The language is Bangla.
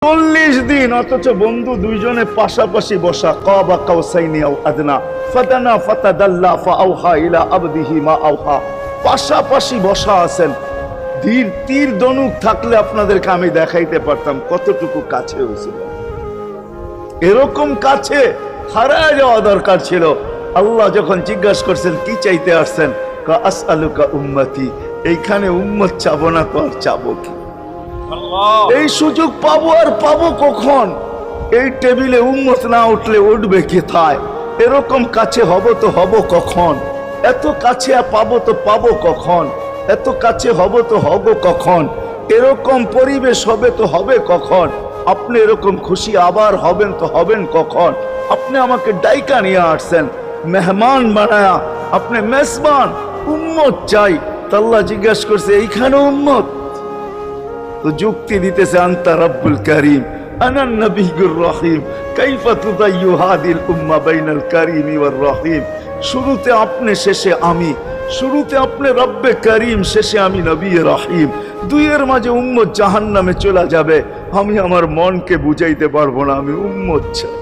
40 দিন অথচ বন্ধু দুইজনে পাশাপাশি বসা, কাবা কাউসাইনি আও আদনা ফাদানা ফাতাদাল্লা ফাআওহা ইলা আবদিহি মা আওহা। পাশাপাশি বসা আছেন। তীর ধনুক থাকলে আপনাদেরকে আমি দেখাইতে পারতাম কতটুকু কাছে হয়েছিল। এরকম কাছে হারায় যাওয়া দরকার ছিল। আল্লাহ যখন জিজ্ঞাসা করছেন কি চাইতে আসছেন, আসআলুকা উম্মতি, এইখানে উম্মত চাবো না তো আর চাবো কি? এই সুযোগ পাবো আর পাবো কখন? এই টেবিলে উম্মত না উঠলে উঠবে কোথায়? এরকম কাছে হব তো হব কখন? এত কাছে পাবো তো পাবো কখন? এত কাছে হব তো হব কখন? এরকম পরিবেশ হবে তো হবে কখন? আপনি এরকম খুশি আবার হবেন তো হবেন কখন? আপনি আমাকে ডাইকা নিয়ে আসছেন, মেহমান বানায়া, আপনি মেজবান, উম্মত চাই। আল্লাহ জিজ্ঞাসা করছে এইখানে উম্মত? তো যুক্তি দিতেছে আনতা রব্বুল করিম আনা নবিয়ুর রহিম কাইফা তুদাইয়ু হাদিল উম্মাহ বাইনাল করিমি ওয়ার রহিম। শুরুতে আপনি শেষে আমি, শুরুতে আপনি রব্বে করিম, শেষে আমি নবী রহিম। দুইয়ের মাঝে উম্মত জাহান্নামে চলে যাবে। আমি আমার মনকে বুঝাইতে পারবো না, আমি উম্মত চাই।